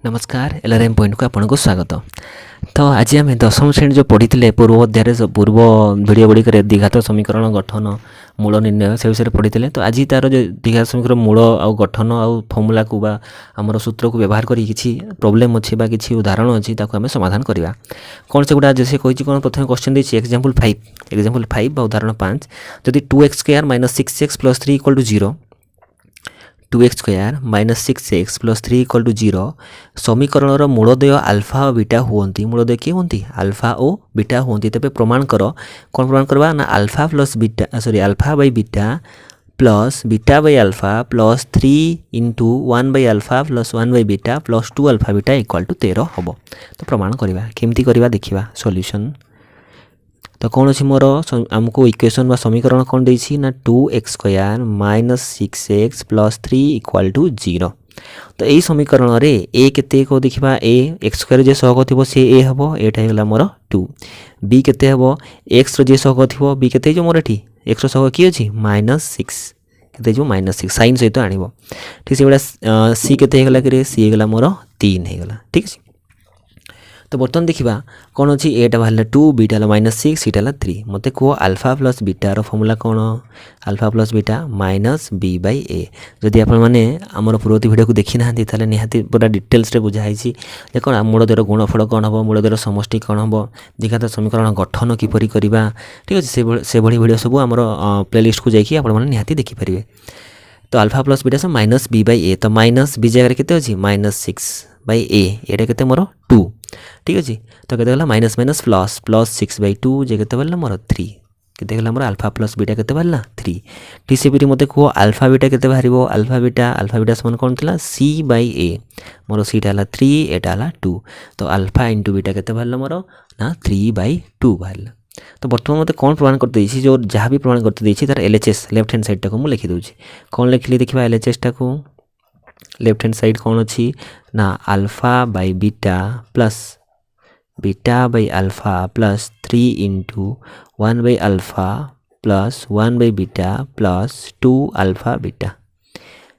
नमस्कार एलआरएम पॉइंट को आपको स्वागत। तो आज आम दशम श्रेणी जो पढ़ी पूर्व अध्याय पूर्व भिडियो गुड़िक द्विघात समीकरण गठन मूल निर्णय से विषय पढ़ी। तो आज तार जो द्विघात समीकरण मूल आउ गठन आउ फर्मूला को आमर सूत्र को व्यवहार कर किसी प्रोब्लेम अच्छी किसी उदाहरण अच्छी आम समाधान करवा कौन से गुड़ा जैसे कही कौन प्रथम क्वेश्चन देती एक्जाम्पल 5 उदाहरण 5 जदि 2x² - 6x + 3 = 0 2x² - 6x + 3 = 0 समीकरण मूलदय आल्फा और बीटा होती मूलदय किए होती आल्फा और बीटा होती तेज प्रमाण कर कौन प्रमाण करवा ना alpha plus beta alpha by beta plus beta by alpha plus 3 × 1 by alpha plus 1 by beta plus 2 alpha beta = 13 हम। तो प्रमाण करवा केमती करवा देखा सॉल्यूशन। तो कौन अच्छी मोर आमको इक्वेशन व समीकरण कौन देछि ना 2x² - 6x + 3 = 0। तो यही समीकरण रे ए केते को देखिबा ए x² जे सहग थिबो से ए हबो एटा हेला मोर 2 b केते हबो x रो जे सहग थिबो b केते जो मोर एठी x रो सहग की अछि -6 केते जो -6 साइन सहित आनिबो ठीक से बडा c केते हेगला कि रे c हेगला मोर 3 हेगला ठीक अछि। तो बर्तमान देखा कौन अच्छी एटा बाहर 2 बीटा -6 सीटा 3 मत कह आल्फा प्लस बीटा फर्मूला कौन आल्फा प्लस बीटा -b/a जदि आप आमर पूर्वती भिडियो को देखी ना निहाती पूरा डिटेल्स रे बुझाई कौन मूलदर गुणफल कौन हम मूलदर समष्टि कौन हम द्विघात समीकरण गठन किपरि करवा ठीक अच्छे से भिडियो सब आम प्लेलिस्ट को जाकि निहाती देखिपारे। तो आल्फा प्लस बीटा सब -b/a तो -b जगह केते अछि -6/a एटा केते मोर 2 ठीक अच्छे। तो केते गला माइनस माइनस प्लस प्लस 6/2 जे केते बल्ला मोर 3 केते गला मोर आल्फा प्लस बीटा केते बल्ला 3 ठीक से फिर मते को आल्फा बीटा केते बाहरिबो आल्फा बीटा समान कोन थिला c/a मोर c टा 3 एटा 2 तो आल्फा * बीटा केते बल्ला मोर ना 3/2 बाहरला। तो बर्तमान मते कौन प्रमाण करते देछि जो जहाँ भी प्रमाण करते देछि तार एलएचएस लेफ्ट हैंड साइड टा को मु लिखि दोछि कौन लिखली देखिबा एलएचएस टा को लेफ्ट हैंड साइड कौन अच्छी ना alpha by beta plus beta by alpha plus 3 × 1 by alpha plus 1 by beta plus 2 alpha beta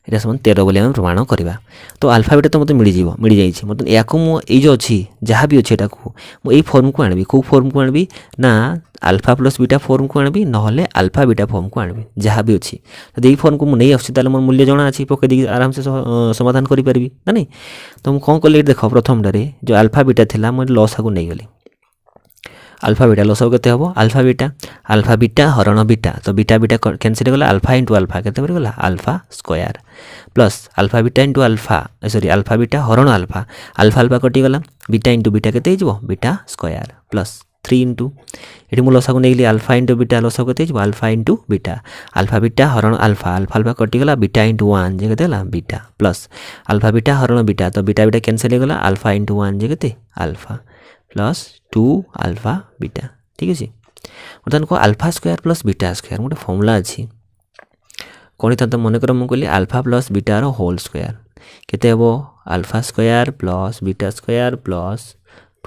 ये समान 13 बोली आम प्रमाण करवा। तो आल्फा बीटा तो मतलब मिल जाइए मतलब या मुझे जो अच्छी जहाँ भी अच्छे यही फॉर्म को आनबी कौ फॉर्म को आनबी ना आल्फा प्लस बीटा फॉर्म को आनबी ना आल्फा बीटा फॉर्म को आनबी जहाँ भी अच्छी तो यही फॉर्म को मुझे नहीं आसुच्छी मोर मूल्य जना अच्छी पकईदी आराम से समाधान करी ना नहीं। तो मुझे कौन कली देख प्रथम जो आल्फा बीटा था मुझे लसा को नहीं गली आल्फा बीटा लस के हम आल्फा बीटा हरण बीटा तो बीटा बीटा कैंसिल गला आल्फा * आल्फा के गला alpha square plus alpha beta * alpha alpha beta हरण आल्फा आल्फा कटिगला बीटा * बीटा के बीटा स्क्वायर प्लस 3 × ये मुझे लसा को नहीं आल्फा * बीटा लसा के आल्फा * बीटा आल्फा बीटा हरण आल्फा आल्फा कटिगला बीटा * 1 जे के बीटा प्लस आल्फा बीटा हरण बीटा तो बीटा बीटा कैंसिल गला आल्फा * 1 जे के आल्फा प्लस 2 आल्फा बीटा ठीक अच्छे। बर्तमान को alpha square plus beta square गोटे फर्मूला अच्छी कौन था तो मनकर मुझे कहली आल्फा प्लस बीटार होल स्क्वायर केते हेबो alpha square plus beta square plus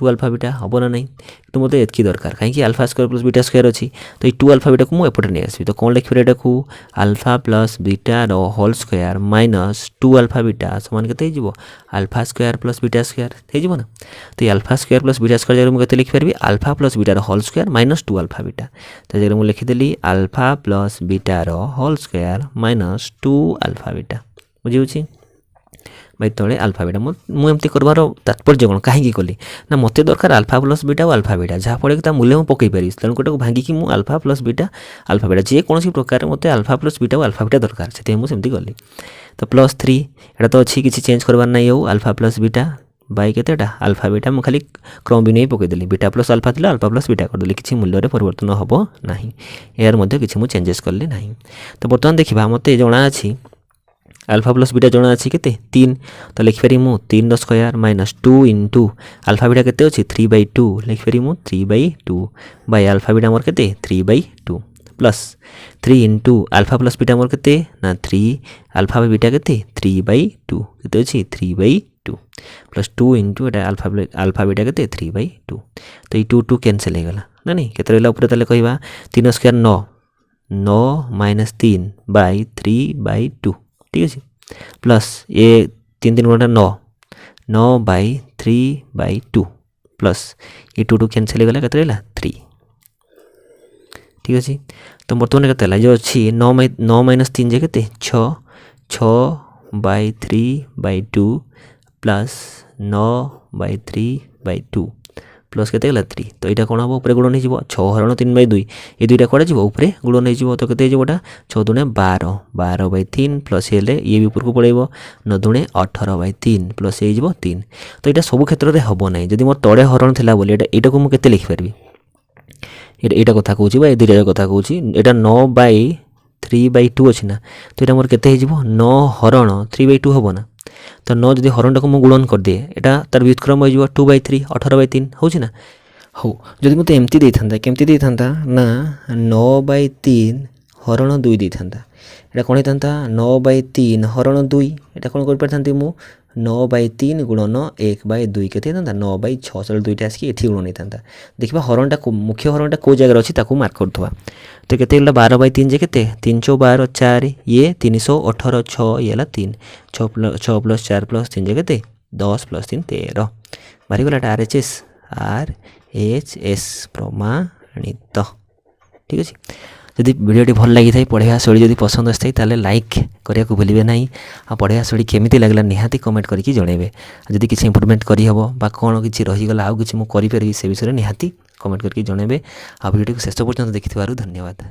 2 alpha beta हम ना नहीं तो मतलब एतकी दरकार कहीं alpha square plus beta square अच्छी तो ये 2 आल्फा बीटा को मुझे एपटे नहीं आसबि तो कौन लिखिए यहाँ को आल्फा प्लस बीटार होल स्क्वायर -2 आल्फा बीटा समान के alpha square plus beta square हो ना। तो ये alpha square plus beta square जगह मुझे लिखिपारि आल्फा प्लस बीटार होल स्क्वायर -2 आल्फा बीटा तो जगह मुझे लिखिदेली आल्फा प्लस बीटार होल स्क्वायर -2 आल्फा बीटा बुझी भाई तले आल्फा बीटा मुझे करवार तात्पर्य कौन कहीं कली ना मत दरकार आल्फा प्लस बीटा और आल्फा बीटा जहाँ फल कि मूल्य मुझे पकई पारि तेणु गोटे भांगिकी मुझे alpha plus beta alpha beta जेकोसी प्रकार मत आल्फा प्लस बीटा और आल्फा बीटा दरकार से मुझे गली। तो प्लस 3 एटा तो अच्छी किसी चेंज करवार नहीं हो आल्फा प्लस बीटा बाई केतेटा आल्फा बीटा मुझे खाली क्रम भी नहीं पकईदेली बीटा प्लस आल्फा थी आल्फा प्लस बीटा करदेली किसी मूल्य परिवर्तन हम ना यार मध्य किसी मुझे चेंजेस कली ना। तो बर्तमान देखा मत जना अच्छी आल्फा प्लस बीटा जना अच्छी के 3 तो लिखिपारि मु 3 स्क्वायर -2 × आल्फा बीटा केते अछि 3/2 लिखिपारि मु 3/2 बाय आल्फा बीटा मोर केते 3/2 प्लस 3 × आल्फा प्लस बीटा मोर केते ना 3 आल्फा बाय बीटा केते 3/2 केते अछि 3/2 प्लस 2 × एटा आल्फा बीटा केते 3/2 तो ये 2 कैंसिल हो गला ना नहीं केते रहला ऊपर तले कहबा 3 स्क्वायर 9 - 3 / 3/2 ठीक है प्लस ये 3 3 गुणा 9 9/3/2 प्लस ये 2 कैनसल हो गला केते रहला 3 ठीक अछि। तो बर्तमान केते हला जो अछि 9 माइनस 3 जे केते 6/3/2 प्लस 9/3/2 प्लस केते गला 3 तो एटा कोन हो ऊपर गुणन हो 6 हरण 3/2 ये दुईटा कोडा जीवो ऊपर गुणन हो तो केते जीवोटा 6 दुने 12 12/3 प्लस हेले ये भी ऊपर को पळेबो 9 दुने 18/3 प्लस हे जीवो 3 तो एटा सब क्षेत्र रे हबो नै जदी मोर तळे हरण थिला बोली एटा को मु केते लिखि परबी एटा कथा कहूची बा ए दुईटा कथा कहूची एटा 9/3/2 अछि ना तो एटा मोर केते हे जीवो 9 हरण 3/2 हबो ना तो 9 जदि हरणटा को मु गुणन कर दिए एटा तार व्युत्क्रम हो जीवो 2/3 18/3 होची ना हो जदि मते एम्ति देथांता केम्ति देथांता ना 9/3 हरण 2 देथांता एटा कोन हेतांता 9/3 हरण 2 एटा कोन कर परथांती मु 9/3 गुणन 1/2 केते हेतांता 9/6 सल दुईटा आसी एठी गुणन हेतांता देखिबा हरणटा को मुख्य हरणटा को जगह अछि ताकू मार्क करथवा तो केते हला 12/3 जे केते 312 4 ये 318 6 ये हला 3 6 प्लस 4 प्लस 3 जे केते 10 प्लस 3 13 मारी गला RHS RHS प्रमाणित ठीक अछि। जदि वीडियोटी भल लगी थाई पढ़िया शैली जदि पसंद आसी ताले लाइक करिया को भूलिबे नाही आ पढ़िया शैली केमिति लागला निहाती कमेंट करके जणेबे जदि किछि इंप्रूवमेंट करि हबो बा कोन किछि रहि गला आउ किछि मु करि परबी से विषय रे निहाती कमेंट करके जणेबे आ वीडियो को शेष पर्यंत देखिथिबारु धन्यवाद।